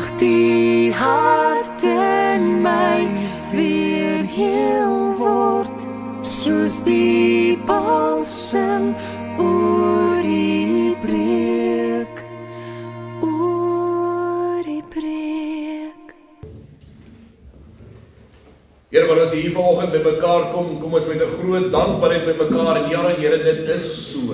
mag die hart in my weer heel word, soos die balsem oor die breek, oor die breek. Here, wat ons hier vanoggend by mekaar kom ons met 'n groot dankbaarheid by mekaar en ja, Here, dit is so.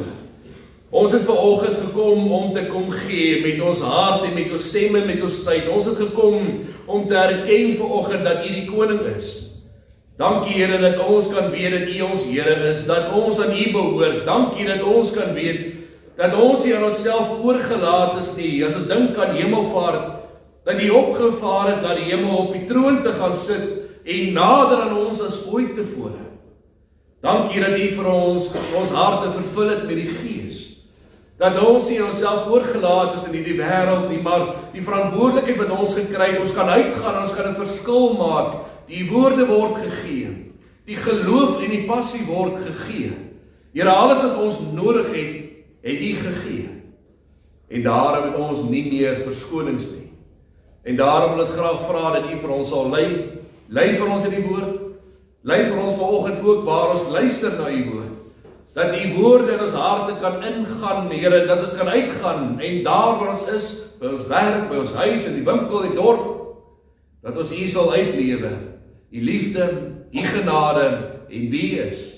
Ons het vanoggend gekom om te kom gee met ons hart en met ons stemme, met ons tyd. Ons het gekom om te erken vanoggend dat U die koning is. Dankie Here dat ons kan weet dat U ons Here is, dat ons aan U behoort. Dankie dat ons kan weet dat ons nie aan onsself oorgelaat is nie. As ons dink aan hemelvaart, dat U opgevaar het na die hemel op die troon te gaan sit en nader aan ons as ooit tevore. Dankie dat U vir ons harte vervul het met die Gees. Dat ons nie onsself oorgelaat is in hierdie wêreld nie, maar die verantwoordelikheid wat ons gekry het, ons kan uitgaan en ons kan 'n verskil maak. Die woorde word gegee. Die geloof en die passie word gegee. Here, alles wat ons nodig het U gegee. En daarom het ons nie meer verskonings nie. En daarom wil ons graag vra dat U vir ons sal lei. Lei vir ons in die woord. Lei vir ons vanoggend ook waar ons luister na U woord. Dat die woorde in ons harte kan ingaan, Here, dat ons kan uitgaan, en daar waar ons is, by ons werk, by ons huis, in die winkel, die dorp, dat ons U sal uitlewe, U liefde, U genade, en wie U is,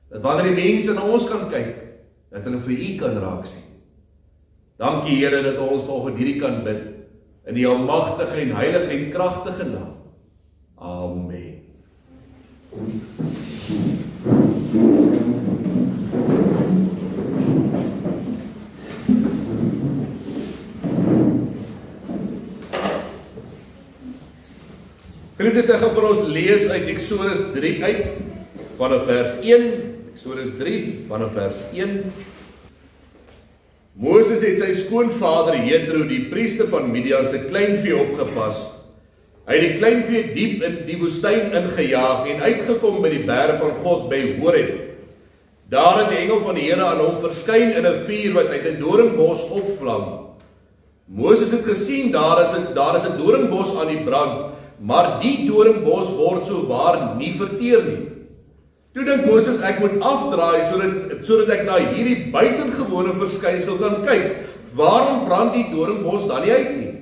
dat wanneer die mense na ons kan kyk, dat hulle vir U kan raak sien. Dankie Here, dat ons vanoggend hierdie kan bid, in die almagtige en heilige en kragtige naam. Amen. Geliefdes, ek gaan vir ons lees uit Eksodus 3 uit, vanaf vers 1, Eksodus 3, vanaf vers 1. Moses het sy skoonvader Jethro, die priester van Midian, sy kleinvee opgepas. Hy het die kleinvee diep in die woestyn ingejaag en uitgekom by die berg van God by Horeb. Daar het die engel van die Here aan hom verskyn in 'n vuur wat uit 'n doringbos opvlam. Moses het gesien daar is 'n doringbos aan die brand, maar die doringbos word so waar nie verteer nie. Toe dink Moses, ek moet afdraai sodat ek na hierdie buitengewone verskynsel kan kyk. Waarom brand die doringbos dan nie uit nie?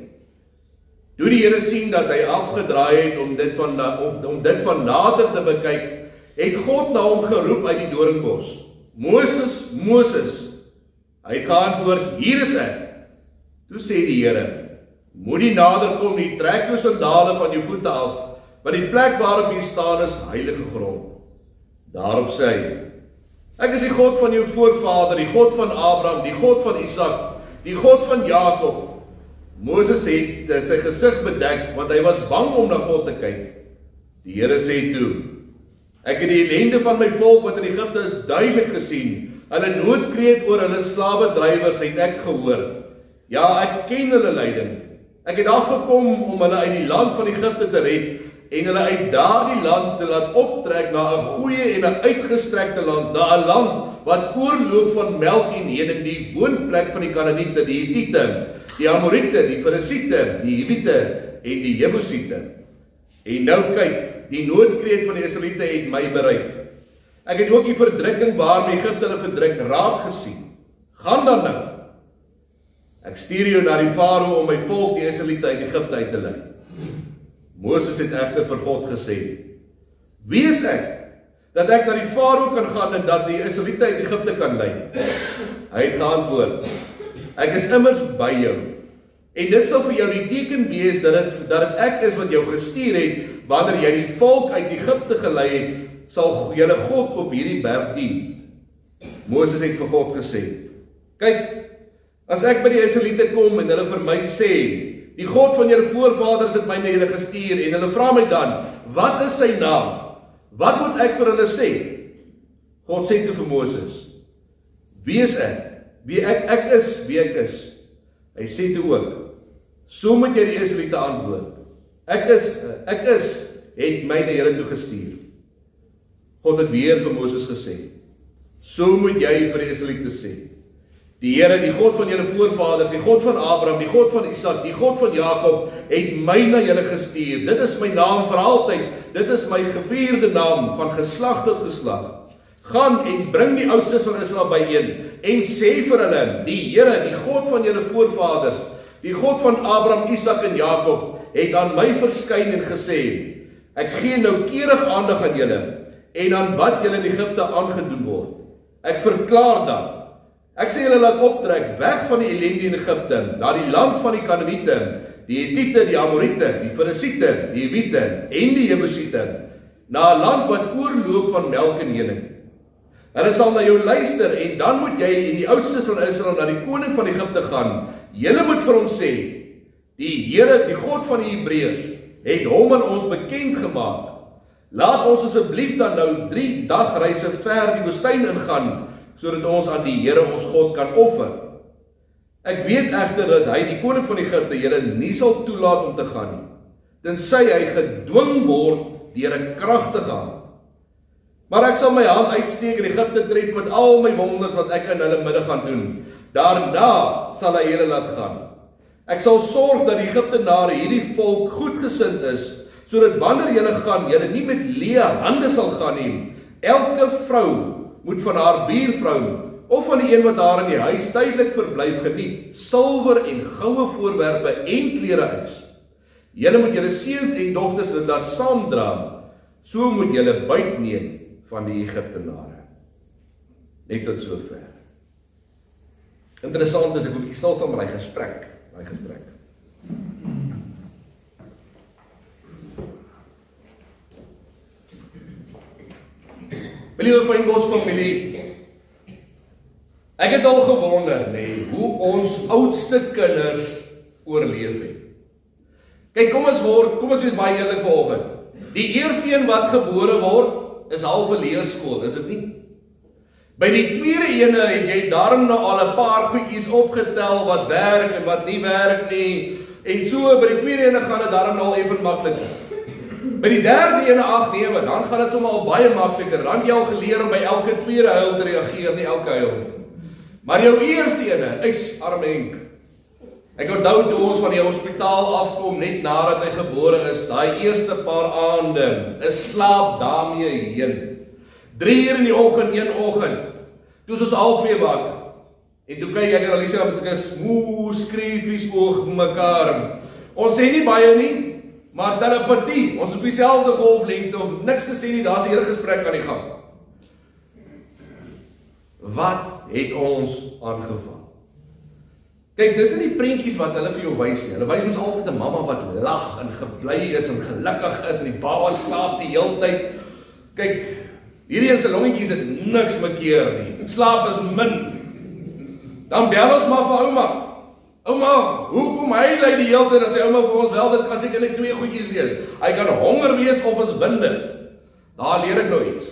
Toe die Here sien dat hy afgedraai het om dit van nader te bekyk, het God na hom geroep uit die doringbos. Moses, Moses. Hy het geantwoord, hier is ek. Toe sê die Here, moet nie nader kom nie, trek jou sandale van jou voete af, want die plek waarop jy staan is heilige grond. Daarop sê hy, ek is die God van jou voorvader, die God van Abraham, die God van Isak, die God van Jakob. Moses het sy gesig bedek, want hy was bang om na God te kyk. Die Here sê toe, ek het die ellende van my volk wat in Egipte is duidelik gesien. Hulle noodkreet oor hulle slawedrywers het ek gehoor. Ja, ek ken hulle lyding. Ek het afgekom om hulle uit die land van Egipte te red en hulle uit daardie land te laat optrek na 'n goeie en 'n uitgestrekte land, na 'n land wat oorloop van melk en honing, die woonplek van die Kanaaniete, die Hittite, die Amoriete, die Ferisiete, die Hiwite en die Jebusiete. En nou kyk, die noodkreet van die Israeliete het my bereik. Ek het ook die verdrukking waarmee Egipte hulle verdruk raak gesien. Gaan dan nou. Ek stuur jou na die Farao om my volk die Israeliete uit Egipte uit te lei. Moses het egter vir God gesê, wie is ek, dat ek na die Farao kan gaan en dat die Israeliete uit Egipte kan lei? Hy het geantwoord, ek is immers by jou, en dit sal vir jou die teken wees dat dit ek is wat jou gestuur het, wanneer jy die volk uit Egipte gelei het, sal julle God op hierdie berg dien. Moses het vir God gesê, kyk, as ek by die Israeliete kom en hulle vir my sê, die God van julle voorvaders het my na julle gestuur, en hulle vra my dan, wat is sy naam? Wat moet ek vir hulle sê? God sê toe vir Moses, wie is ek? Ek is wie ek is. Hy sê toe ook, so moet jy die Israeliete antwoord. Ek is, het my na julle toe gestuur. God het weer vir Moses gesê, so moet jy vir die Israeliete sê, Die Here, die God van julle voorvaders, die God van Abraham, die God van Isak, die God van Jakob, het my na julle gestuur. Dit is my naam vir altyd. Dit is my gevierde naam van geslag tot geslag. Gaan en bring die oudstes van Israel byeen en sê vir hulle, die Here, die God van julle voorvaders, die God van Abraham, Isak en Jakob, het aan my verskyn en gesê, ek gee noukeurig aandag aan julle en aan wat julle in Egipte aangedoen word. Ek verklaar dan, ek sê julle laat optrek weg van die ellende in Egipte, na die land van die Kanaaniete, die Hetiete, die Amoriete, die Ferisiete, die Hiwiete en die Jebusiete, na 'n land wat oorloop van melk en honing. Hulle sal na jou luister en dan moet jy en die oudstes van Israel na die koning van Egipte gaan. Julle moet vir hom sê, die Here, die God van die Hebreërs, het hom aan ons bekend gemaak. Laat ons asseblief dan nou 3 dagreise ver die woestyn ingaan, sodat ons aan die Here ons God kan offer. Ek weet egter dat hy, die koning van Egipte, julle nie sal toelaat om te gaan nie, tensy hy gedwing word deur 'n kragtige hand. Maar ek sal my hand uitsteek en Egipte tref met al my wonders wat ek in hulle midde gaan doen. Daarna sal hy julle laat gaan. Ek sal sorg dat die Egiptenare hierdie volk goedgesind is, sodat wanneer julle gaan, julle nie met leë hande sal gaan nie. Elke vrou moet van haar buurvrou of van die een wat daar in die huis tydelik verblyf geniet, silwer en goue voorwerpe en klere eis. Julle moet julle seuns en dogters laat saamdra, so moet julle byt neem van die Egiptenare. Net tot sover. Interessant is, ek moet stil staan met die gesprek. Liewe Fynbos familie, ek het al gewonder, hoe ons oudste kinders oorleef het. Kyk, kom ons wees baie eerlik vanoggend. Die eerste een wat gebore word, is halve leerskool, is dit nie? By die tweede ene het jy daarom nou al 'n paar goedjies opgetel wat werk en wat nie werk nie. En so by die tweede ene gaan dit daarom nou al even makliker. By die derde ene, ag nee, dan gaan dit sommer al baie makliker. Dan jy al geleer om by elke tweede huil te reageer, nie elke huil. Maar jou eerste ene, arme Henk. Ek onthou toe ons van die hospitaal afkom net nadat hy gebore is, daai eerste paar aande, is slaap daarmee heen. 3 uur in die oggend, 1 oggend, toe is ons al twee wakker. En toe kyk ek en Alicia met so smoe skreefies oog mekaar. Ons sê nie baie nie, maar telepatie, ons is op dieselfde golflengte, of niks te sê nie, daar is 'n hele gesprek aan die gang. Wat het ons aangevang? Kyk, dis nie die prentjies wat hulle vir jou wys nie. Hulle wys ons altyd 'n mamma wat lag en gebly is en gelukkig is en die baba slaap die hele tyd. Kyk, hierdie een se longetjies het niks mekeer nie. Slaap is min. Dan bel ons maar vir ouma. Ouma, hoekom hy lê die hele tyd en sê ouma vir ons wel, dit kan seker net 2 goedjies wees. Hy kan honger wees of is winde. Daar leer ek nou iets.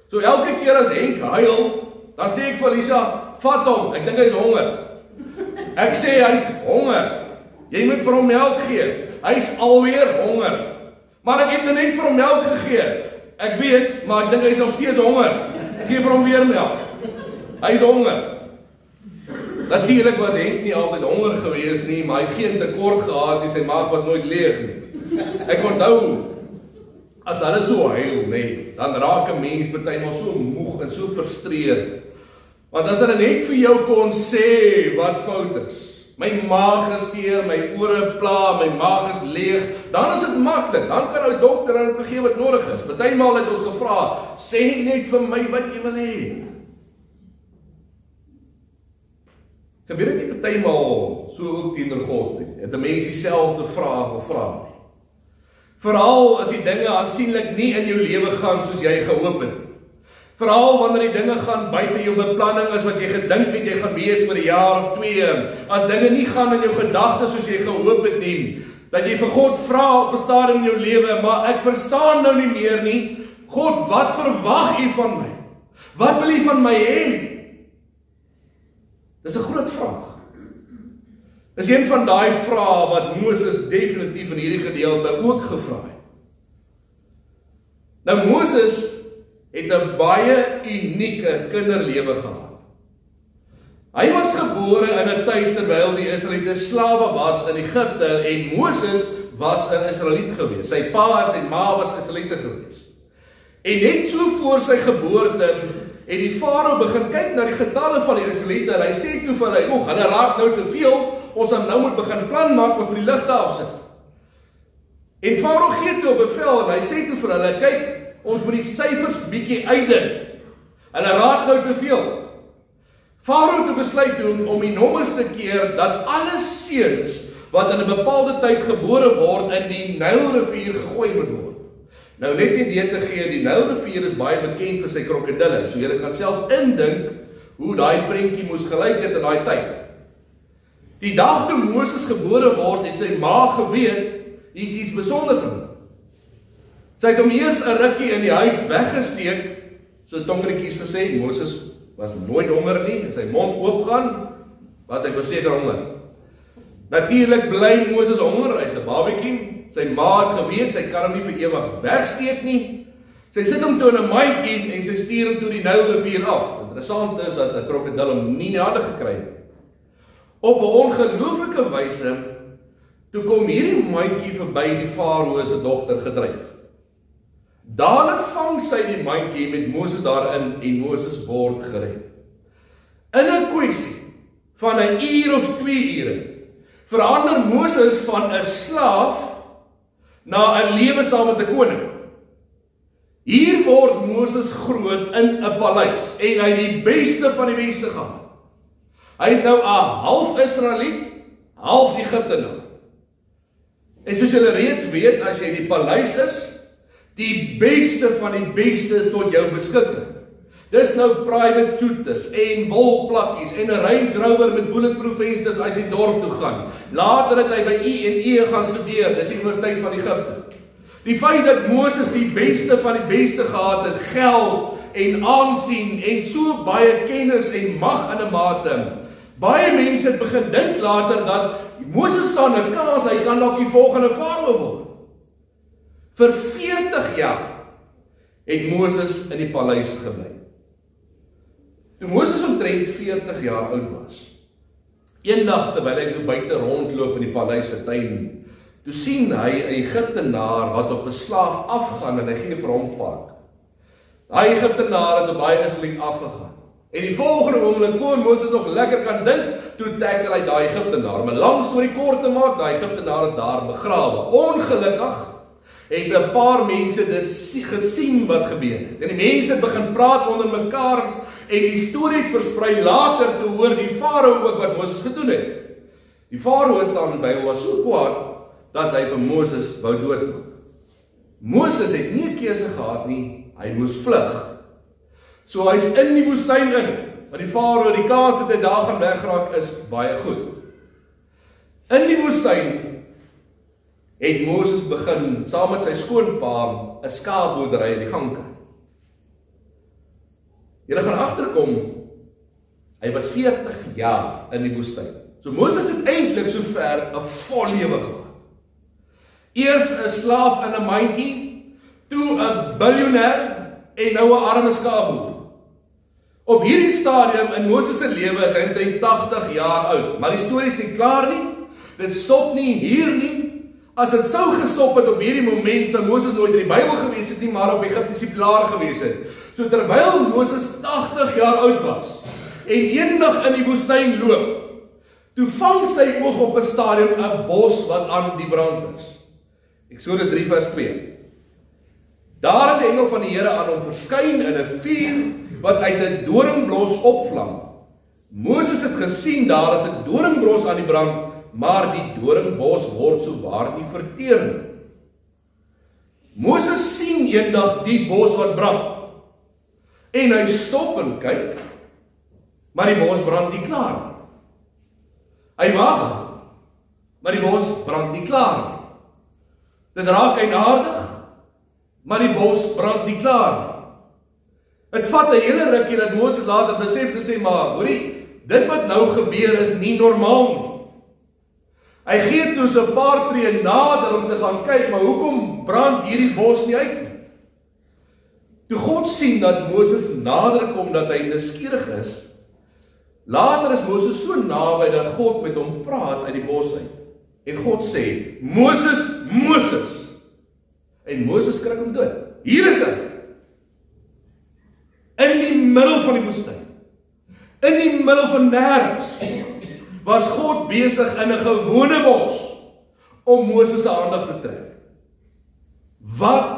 So elke keer as Henk huil, dan sê ek vir Lisa, vat hom, ek dink hy is honger. Ek sê hy's honger. Jy moet vir hom melk gee. Hy's alweer honger. Maar ek het net vir hom melk gegee. Ek weet, maar ek dink hy's nog steeds honger. Ek gee vir hom weer melk. Hy's honger. Natuurlik was Henk nie altyd honger gewees nie, maar hy het geen tekort gehad nie, sy maag was nooit leeg nie. Ek onthou, as hulle so huil, dan raak 'n mens partymal so moeg en so frustreerd. Want as hulle net vir jou kon sê wat fout is, my maag is seer, my ore pla, my maag is leeg, dan is dit maklik, dan kan ou dokter aan gee wat nodig is. Partymal het ons gevra, sê net vir my wat jy wil hê. Gebeur dit nie partymal so ook teenoor God nie, het 'n mens dieselfde vraag of vra nie. Veral as die dinge aansienlik nie in jou lewe gaan soos jy gehoop het. Veral wanneer die dinge gaan buite jou beplanning is wat jy gedink het jy gaan wees oor 'n jaar of 2. As dinge nie gaan in jou gedagtes soos jy gehoop het nie, dat jy vir God vra op 'n stadium in jou lewe, maar ek verstaan nou nie meer nie. God, wat verwag U van my? Wat wil U van my hê? Dis 'n groot vraag. Dis een van daai vrae wat Moses definitief in hierdie gedeelte ook gevra het. Nou Moses het 'n baie unieke kinderlewe gehad. Hy was gebore in 'n tyd terwyl die Israeliete slawe was in Egipte en Moses was 'n Israeliet gewees. Sy pa en sy ma was Israeliete gewees. En net so voor sy geboorte het die farao begin kyk na die getalle van die Israeliete en hy sê toe vir hulle, hulle raak nou te veel, ons gaan nou moet begin plan maak, ons moet die ligte afsit. En farao gee toe 'n bevel en hy sê toe vir hulle, kyk, ons moet die syfers bietjie uitdink. Hulle raak nou te veel. Farao het besluit om die nommers te keer dat alle seuns wat in 'n bepaalde tyd gebore word in die Nylrivier gegooi moet word. Nou net nie dit te gee, die Nylrivier is baie bekend vir sy krokodille, so julle kan self indink hoe daai prentjie moes gelyk het in daai tyd. Die dag toe Moses gebore word, het sy ma geweet, hier is iets besonders in hom. Sy het hom eers 'n rukkie in die huis weggesteek, so tongretjies gesê, Moses was nooit honger nie, en sy mond oopgaan, was hy verseker honger. Natuurlik bly Moses honger, hy's 'n babietjie, sy ma het geweet, sy kan hom nie vir ewig wegsteek nie. Sy sit hom toe in 'n mandjie en sy stuur hom toe die Nylrivier af. Interessant is dat 'n krokodil hom nie in die hande gekry het. Op 'n ongelooflike wyse, toe kom hierdie mandjie verby die farao se dogter gedryf. Dadelik vang sy die mandjie met Moses daarin en Moses word gered. In 'n kwessie van 'n uur of 2 ure verander Moses van 'n slaaf na 'n lewe saam met 'n koning. Hier word Moses groot in 'n paleis en hy het die beste van die beste gehad. Hy is nou 'n half Israeliet, half Egiptenaar. En soos julle reeds weet, as jy in die paleis is, die beste van die beste is tot jou beskikking. Dis nou private tutors en wolplakkies en 'n Range Rover met bulletproof vensters as jy dorp toe gaan. Later het hy by UNE gaan studeer, dis die Universiteit van Egipte. Die feit dat Moses die beste van die beste gehad het, geld en aansien en so baie kennis en mag in 'n mate. Baie mense het begin dink later dat Moses staan 'n kans, hy kan dalk die volgende farao word. Vir 40 jaar het Moses in die paleis gebly. Toe Moses omtrent 40 jaar oud was, eendag terwyl hy so buite rondloop in die paleis se tuin, toe sien hy 'n Egiptenaar wat op 'n slaaf afgaan en hy gee vir hom pak. Daai Egiptenaar het op baie Israeliet afgegaan. En die volgende oomblik, voor Moses nog lekker kan dink, toe tackle hy daai Egiptenaar. Maar lang storie kort te maak, daai Egiptenaar is daar begrawe. Ongelukkig het 'n paar mense dit gesien wat gebeur het. En die mense het begin praat onder mekaar en die storie het versprei later te hoor die farao ook wat Moses gedoen het. Die farao staan in die Bybel was so kwaad dat hy vir Moses wou doodmaak. Moses het nie 'n keuse gehad nie, hy moes vlug. So hy's in die woestyn in, want die farao, die kans dat hy daar gaan wegraak is baie goed. In die woestyn het Moses begin, saam met sy skoonpa, 'n skaapboerdery in die gang kry. Julle gaan agterkom, hy was 40 jaar in die woestyn. So Moses het eintlik so ver 'n vol lewe gehad. Eers 'n slaaf in 'n mandjie, toe 'n biljoenêr en nou 'n arme skaapboer. Op hierdie stadium in Moses se lewe is hy omtrent 80 jaar oud, maar die storie is nie klaar nie. Dit stop nie hier nie. As dit sou gestop het op hierdie moment, sou Moses nooit in die Bybel gewees het nie, maar op Egiptiese plaas gewees het. So terwyl Moses 80 jaar oud was en eendag in die woestyn loop, toe vang sy oog op 'n stadium 'n bos wat aan die brand is. Eksodus 3 vers 2. Daar het die engel van die Here aan hom verskyn in 'n vuur wat uit 'n doringblos opvlam. Moses het gesien daar is 'n doringbos aan die brand, maar die doringbos word so waar nie verteer nie. Moses sien eendag die bos wat brand. En hy stop en kyk, maar die bos brand nie klaar nie. Hy wag, maar die bos brand nie klaar nie. Dit raak eienaardig, maar die bos brand nie klaar nie. Het vat 'n hele rukkie dat Moses later besef te sê, maar hoorie, dit wat nou gebeur is nie normaal nie. Hy gee toe so 'n paar tree nader om te gaan kyk, maar hoekom brand hierdie bos nie uit nie? Toe God sien dat Moses nader kom, dat hy nuuskierig is, Later is Moses so naby dat God met hom praat uit die bos uit. En God sê, Moses, Moses. En Moses skrik hom dood. Hier is hy. In die middel van die woestyn. In die middel van nêrens was God besig in 'n gewone bos om Moses se aandag te trek. Wat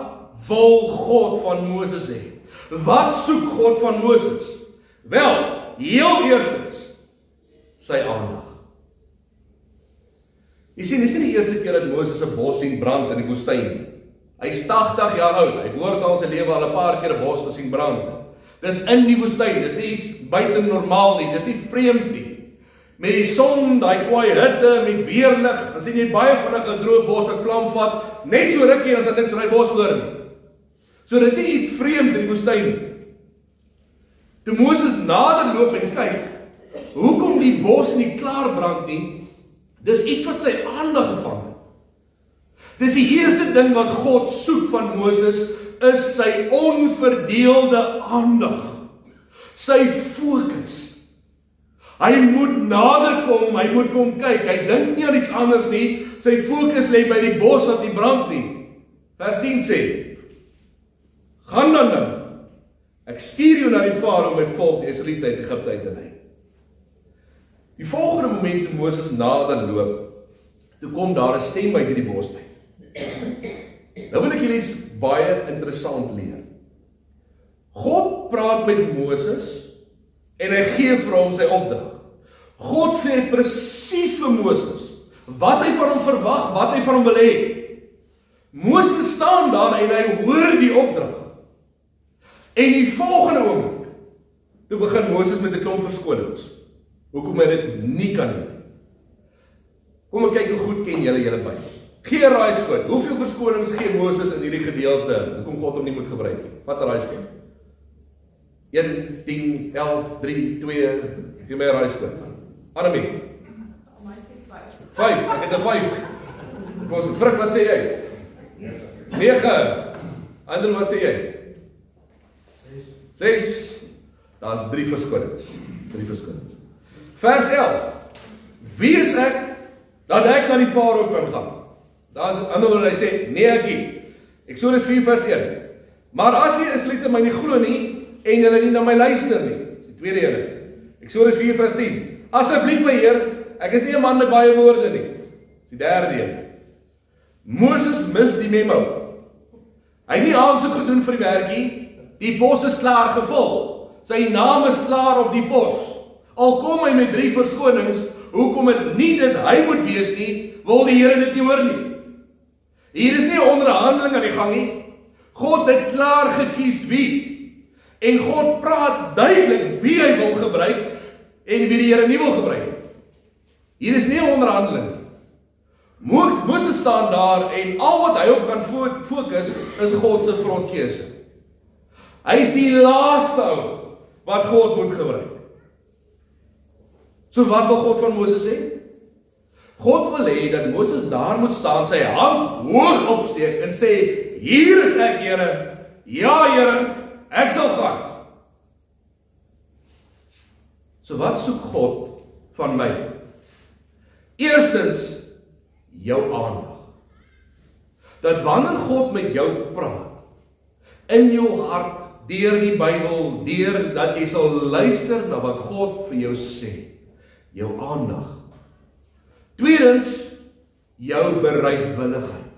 wil God van Moses hê? Wat soek God van Moses? Wel, heel eerstens sy aandag. Jy sien, dis nie die eerste keer dat Moses 'n bos sien brand in die woestyn nie. Hy is 80 jaar oud. Hy behoort al sy lewe al 'n paar keer 'n bos gesien brand. Dis in die woestyn. Dis nie iets buite normaal nie. Dis nie vreemd nie. Met die son, daai kwaai hitte, met weerlig, dan sien jy baie vinnig 'n droë bos 'n vlam vat, net so rukkie as dit niks van die bos hoor nie. So dis nie iets vreemd in die woestyn nie. Toe Moses nader loop en kyk, hoekom die bos nie klaar brand nie, dis iets wat sy aandag gevang het. Dis die eerste ding wat God soek van Moses, is sy onverdeelde aandag, sy fokus. Hy moet nader kom, hy moet kom kyk, hy dink nie aan iets anders nie, sy fokus lê by die bos wat nie brand nie. Vers 10 sê, gaan dan nou, ek stuur jou na die Farao om my volk die Israeliete uit Egipte uit te lei. Die volgende moment toe Moses nader loop, toe kom daar 'n stem uit die bos uit. Nou wil ek julle iets baie interessant leer. God praat met Moses en hy gee vir hom sy opdrag. God sê presies vir Moses wat hy van hom verwag, wat hy van hom wil hê. Moses staan daar en hy hoor die opdrag. En die volgende oomblik, toe begin Moses met 'n klomp verskonings. Hoekom hy dit nie kan doen. Kom ek kyk hoe goed ken julle by. Gee 'n raaiskoot. Hoeveel verskonings gee Moses in hierdie gedeelte? Hoekom God hom nie moet gebruik nie? Wat 'n raaiskoot? 1, 10, 11, 3, 2, gee my 'n raaiskoot. Annemie. 5, ek het 'n 5. Kom ons Frik, wat sê jy? 9. Ander, wat sê jy? 6. Daar's 3 verskonings. 3 verskonings. Vers 11. Wie is ek dat ek na die Farao kan gaan? Daar's 'n ander woord, hy sê, nee ek nie. Eksodus 4 vers 1. Maar as jy Israeliete my nie glo nie en julle nie na my luister nie. Die tweede ene. Eksodus 4 vers 10. Asseblief my Heer, ek is nie 'n man met baie woorde nie. Die derde een. Moses mis die memo. Hy het nie aansoek gedoen vir die werkie. Die pos is klaar gevul. Sy naam is klaar op die pos. Al kom hy met 3 verskonings, hoekom dit nie dit hy moet wees nie, wil die Here dit nie hoor nie. Hier is nie 'n onderhandeling aan die gang nie. God het klaar gekies wie. En God praat duidelik wie hy wil gebruik en wie die Here nie wil gebruik. Hier is nie 'n onderhandeling nie. Moses staan daar en al wat hy op kan fokus is God se grondkeuse. Hy is die laaste ou wat God moet gebruik. So wat wil God van Moses sê? God wil hê dat Moses daar moet staan, sy hand hoog opsteek en sê, hier is ek Here, ja Here, ek sal gaan. So wat soek God van my? Eerstens, jou aandag. Dat wanneer God met jou praat, in jou hart, deur die Bybel, deur dat jy sal luister na wat God vir jou sê, jou aandag. Tweedens, jou bereidwilligheid.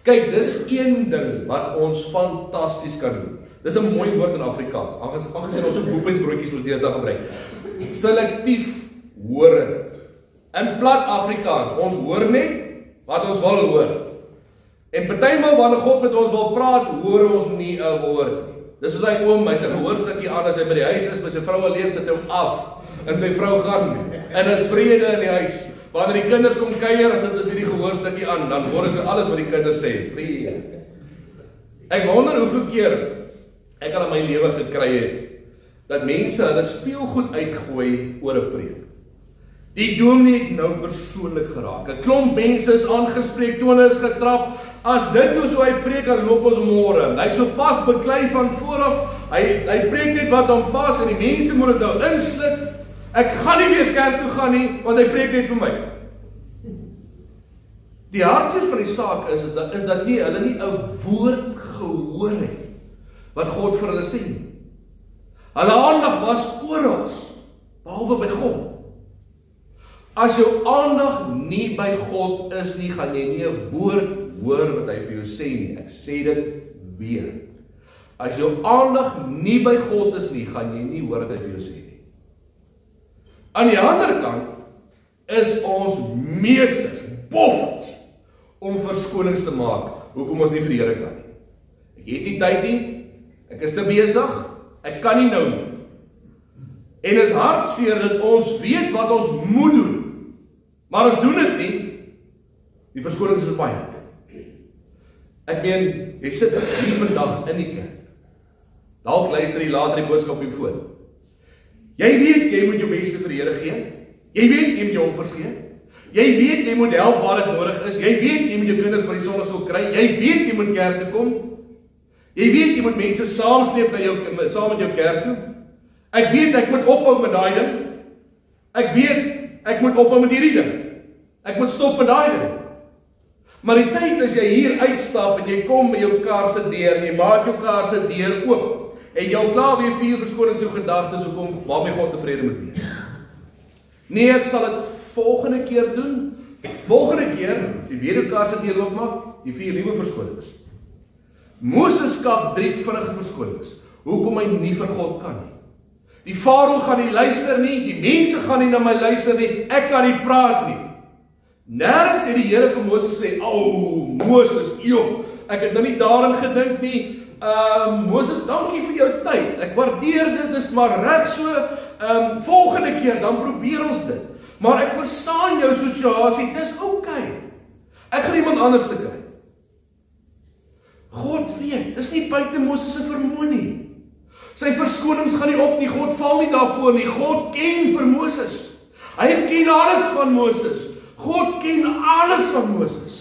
Kyk, dis een ding wat ons fantasties kan doen. Dis 'n mooi woord in Afrikaans, aangesien ons ook boepingsbroodjies moet deesdae gebruik. Selektief horend. In plat Afrikaans, ons hoor net wat ons wil hoor. En partymal wanneer God met ons wil praat, hoor ons nie 'n woord nie. Dis soos hy oom met 'n gehoorstukkie aan as hy by die huis is, met sy vrou alleen sit hy hom af. En sy vrou gaan en is vrede in die huis. Wanneer die kinders kom kuier, dan sit ons weer die gehoorstukkie aan, dan hoor ons alles wat die kinders sê. Vrede. Ek wonder hoeveel keer ek al in my lewe gekry het dat mense hulle speelgoed uitgooi oor 'n preek. Die dominee het nou persoonlik geraak. 'n Klomp mense is aangespreek, tone is getrap. As dit hoe so hy preek, dan loop ons môre. Hy het so pas beklei van vooraf. Hy preek net wat hom pas en die mense moet dit nou insluk. Ek gaan nie weer kerk toe gaan nie, want hy preek net vir my. Die hartseer van die saak is dat nie hulle nie 'n woord gehoor het wat God vir hulle sê nie. Hulle aandag was oral, behalwe by God. As jou aandag nie by God is nie, gaan jy nie 'n woord hoor wat hy vir jou sê nie. Ek sê dit weer. As jou aandag nie by God is nie, gaan jy nie hoor wat hy vir jou sê nie. Aan die ander kant is ons meesters, boffels, om verskonings te maak, hoekom ons nie vir die Here kan nie. Ek het nie tyd nie, ek is te besig, ek kan nie nou nie. En is hartseer dat ons weet wat ons moet doen, maar ons doen dit nie. Die verskonings is baie. Ek meen, jy sit hier vandag in die kerk. Dalk luister jy later die boodskap op jou foon. Jy weet jy moet jou beste vir die Here gee. Jy weet jy moet jou offers gee. Jy weet jy moet help waar dit nodig is. Jy weet jy moet jou kinders by die sonnaskool kry. Jy weet jy moet kerk toe kom. Jy weet jy moet mense saamsleep na saam met jou kerk toe. Ek weet ek moet ophou met daai ding. Ek weet ek moet ophou met hierdie ding. Ek moet stop met daai ding. Maar die tyd as jy hier uitstap en jy kom by jou kar se deur en jy maak jou kar se deur oop en jy al klaar weer 4 verskonings jou gedagtes hoekom waarmee God tevrede moet wees. Nee, ek sal dit volgende keer doen. Volgende keer, as jy weer jou kar se deur oopmaak, die 4 nuwe verskonings. Moses skep 3 vinnige verskonings. Hoekom hy nie vir God kan nie. Die farao gaan nie luister nie, die mense gaan nie na my luister nie, ek kan nie praat nie. Nêrens het die Here vir Moses gesê, Moses, ek het nou nie daarin gedink nie. Moses, dankie vir jou tyd. Ek waardeer dit, dis maar reg so. Volgende keer dan probeer ons dit. Maar ek verstaan jou situasie, dis okay. Ek gaan iemand anders te kry. God weet, dis nie buite Moses se vermoë nie. Sy verskonings gaan nie op nie, God val nie daarvoor nie. God ken vir Moses. Hy ken alles van Moses. God ken alles van Moses.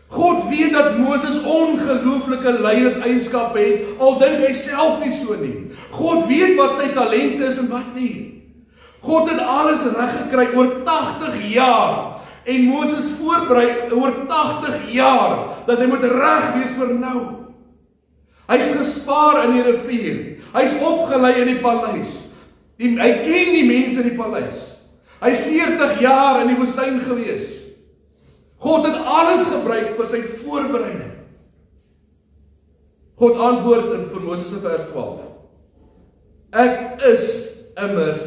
God weet dat Moses ongelooflike leierseienskappe het, al dink hy self nie so nie. God weet wat sy talente is en wat nie. God het alles reg gekry oor 80 jaar en Moses voorberei oor 80 jaar dat hy moet reg wees vir nou. Hy's gespaar in die rivier. Hy's opgelei in die paleis. Hy ken die mense in die paleis. Hy's 40 jaar in die woestyn gewees. God het alles gebruik vir sy voorbereiding. God antwoord in vir Moses in vers 12. Ek is immers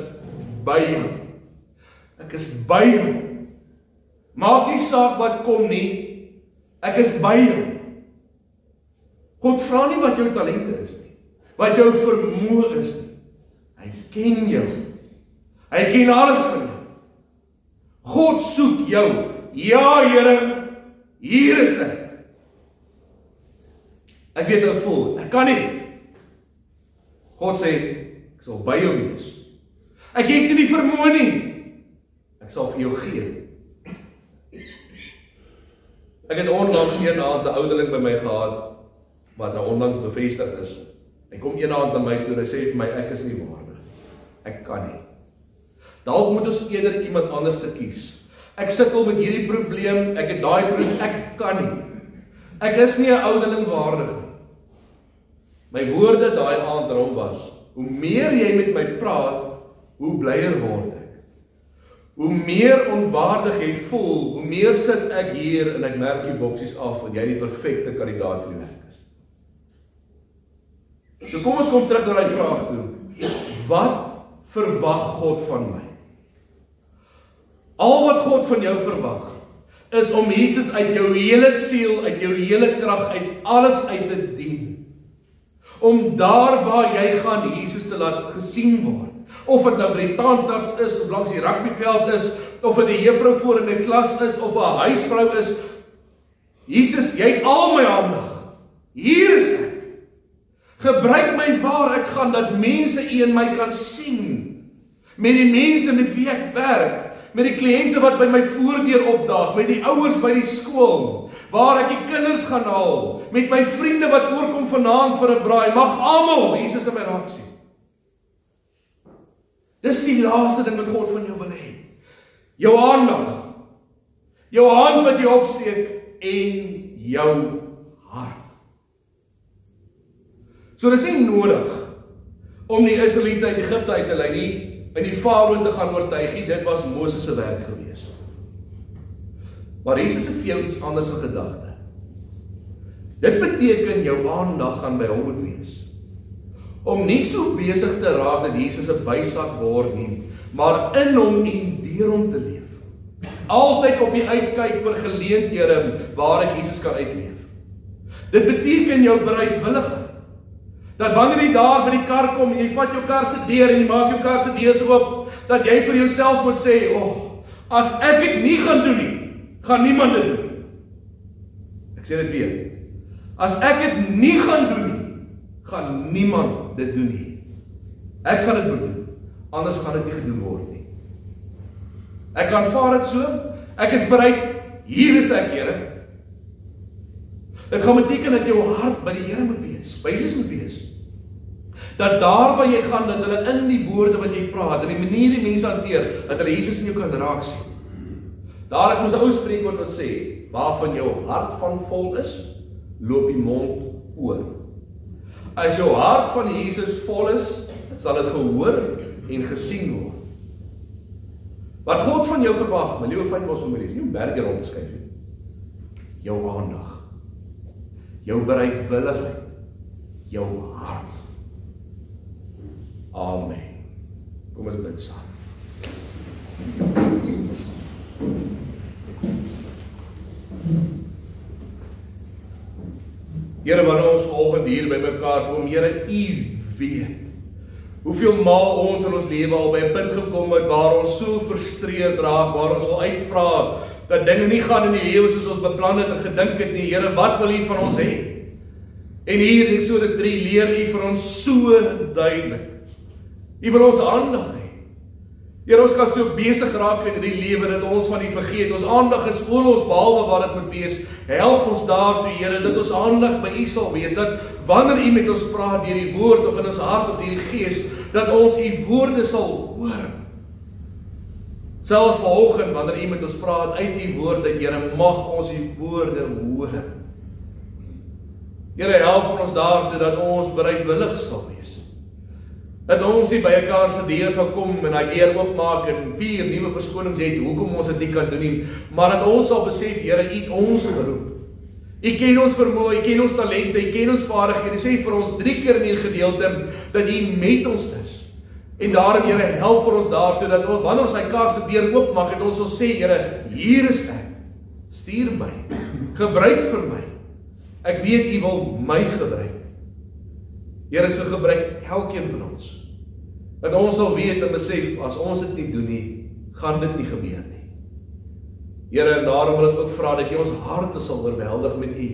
by jou. Ek is by jou. Maak nie saak wat kom nie. Ek is by jou. God vra nie wat jou talente is nie. Wat jou vermoë is nie. Hy ken jou. Hy ken alles van jou. God soek jou. Ja, Here, hier is ek. Ek weet hoe ek voel. Ek kan nie. God sê, ek sal by jou wees. Ek het nie die vermoë nie. Ek sal vir jou gee. Ek het onlangs een aand 'n ouderling by my gehad, wat nou onlangs bevestig is. Hy kom een aand na my toe en hy sê vir my, ek is nie waardig. Ek kan nie. Dalk moet ons eerder iemand anders te kies. Ek sukkel met hierdie probleem, ek het daai probleem, ek kan nie. Ek is nie 'n ouderling waardig nie. My woorde daai aand aan hom was, hoe meer jy met my praat, hoe blyer word ek. Hoe meer onwaardig jy voel, hoe meer sit ek hier en ek merk die boksies af en jy die perfekte kandidaat vir die werk is. So kom ons kom terug na die vraag toe. Wat verwag God van my? Al wat God van jou verwag, is om Jesus uit jou hele siel, uit jou hele krag, uit alles uit te dien. Om daar waar jy gaan, Jesus te laat gesien word. Of dit nou by die tandarts is, of langs die rugbyveld is, of dit 'n juffrou voor in 'n klas is, of 'n huisvrou is. Jesus, jy het al my aandag. Hier is ek. Gebruik my waar ek gaan, dat mense U in my kan sien. Met die mense met wie ek werk, met die kliënte wat by my voordeur opdaag, met die ouers by die skool, waar ek die kinders gaan haal, met my vriende wat oorkom vanaand vir 'n braai, mag almal Jesus in my raak sien. Dis die laaste ding wat God van jou wil hê. Jou aandag, jou hand wat jy opsteek en jou hart. So dis nie nodig om die Israeliete uit Egipte uit te lei nie, en die Farao te gaan oortuig nie, dit was Moses se werk gewees. Maar Jesus het vir jou iets anders in gedagte. Dit beteken jou aandag gaan by hom moet wees. Om nie so besig te raak dat Jesus 'n bysak word nie, maar in hom en deur hom te leef. Altyd op die uitkyk vir geleenthede waar ek Jesus kan uitleef. Dit beteken jou bereidwilligheid. Dat wanneer jy daar by die kar kom, en jy vat jou kar se deur en jy maak jou kar se deur so oop, dat jy vir jouself moet sê, as ek dit nie gaan doen nie, gaan niemand dit doen nie. Ek sê dit weer. As ek dit nie gaan doen nie, gaan niemand dit doen nie. Ek gaan dit moet doen, anders gaan dit nie gedoen word nie. Ek aanvaar dit so, ek is bereid, hier is ek, Here. Dit gaan beteken dat jou hart by die Here moet wees, by Jesus moet wees. Dat daar waar jy gaan, dat hulle in die woorde wat jy praat, in die manier die mense hanteer, dat hulle Jesus in jou kan raak sien. Daar is mos 'n ou spreekwoord wat sê, waarvan jou hart van vol is, loop die mond oor. As jou hart van Jesus vol is, sal dit gehoor en gesien word. Wat God van jou verwag, my liewe fynbosfamilie, is nie om berge rond te skuif nie. Jou aandag, jou bereidwilligheid, jou hart. Amen. Kom ons bid saam. Here, wanneer ons vanoggend hier by mekaar kom, Here, U weet hoeveel maal ons in ons lewe al by 'n punt gekom het waar ons so frustreerd raak, waar ons wil uitvra dat dinge nie gaan in die lewe soos ons beplan het en gedink het nie. Here, wat wil U van ons hê? En hier in Eksodus 3 leer U vir ons so duidelik. U wil ons aandag hê. Here, ons kan so besig raak in die lewe dat ons van U vergeet. Ons aandag is oor ons behalwe wat dit moet wees. Help ons daartoe, Here, dat ons aandag by U sal wees, dat wanneer U met ons praat deur die woord of in ons hart of deur die Gees, dat ons U woorde sal hoor. Selfs vanoggend wanneer U met ons praat uit U woorde, Here, mag ons U woorde hoor. Here, help ons daartoe dat ons bereidwillig sal wees. Dat ons nie by mekaar se deur sal kom en daai deur oopmaak en 4 nuwe verskonings het hoekom ons dit nie kan doen nie, maar dat ons sal besef, Here, U het ons geroep. U ken ons vermoë, U ken ons talente, U ken ons vaardighede. U sê vir ons 3 keer in hierdie gedeelte dat U met ons is. En daarom, Here, help vir ons daartoe dat ons, wanneer ons hy kar se deur oopmaak, dat ons sal sê, Here, hier is ek. Stuur my. Gebruik vir my. Ek weet U wil my gebruik. Here, so gebruik elkeen van ons. Dat ons sal weet en besef, as ons dit nie doen nie, gaan dit nie gebeur nie. Here, en daarom wil ons ook vra dat U ons harte sal oorweldig met U.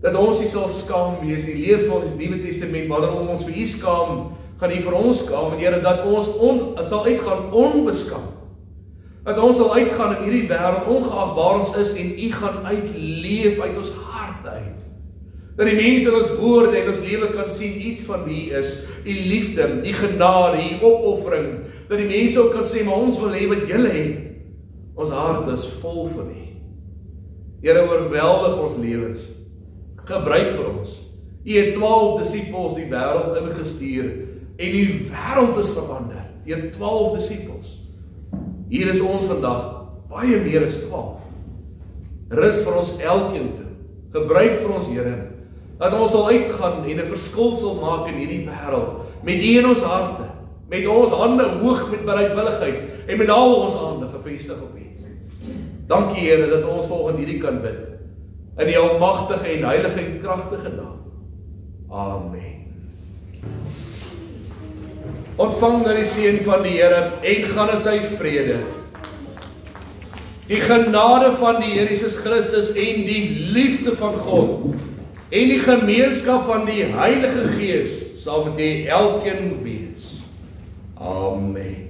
Dat ons nie sal skaam wees nie. Leef vir ons die Nuwe Testament, wanneer ons vir U skaam, gaan U vir ons skaam, en Here, dat ons sal uitgaan onbeskaam. Dat ons sal uitgaan in hierdie wêreld, ongeag waar ons is, en U gaan uitleef uit ons hart uit. Dat die mense in ons woorde en ons lewe kan sien iets van wie U is, U liefde, U genade, U opoffering, dat die mense ook kan sê, maar ons wil hê wat Julle het. Ons hart is vol van U. Here, oorweldig ons lewens. Gebruik vir ons. U het 12 disippels die wêreld ingestuur en die wêreld is verander deur 12 disippels. Hier is ons vandag, baie meer as 12. Rus vir ons elkeen toe. Gebruik vir ons, Here, dat ons sal uitgaan en 'n verskil sal maak in hierdie wêreld, met U in ons harte, met ons hande hoog met bereidwilligheid en met al ons hande gefestig op U. Dankie, Here, dat ons volgens hierdie kan bid, in die almagtige en heilige en kragtige naam. Amen. Ontvang nou die seën van die Here en gaan in sy vrede. Die genade van die Here Jesus Christus en die liefde van God en die gemeenskap van die Heilige Gees sal met elkeen wees. Amen.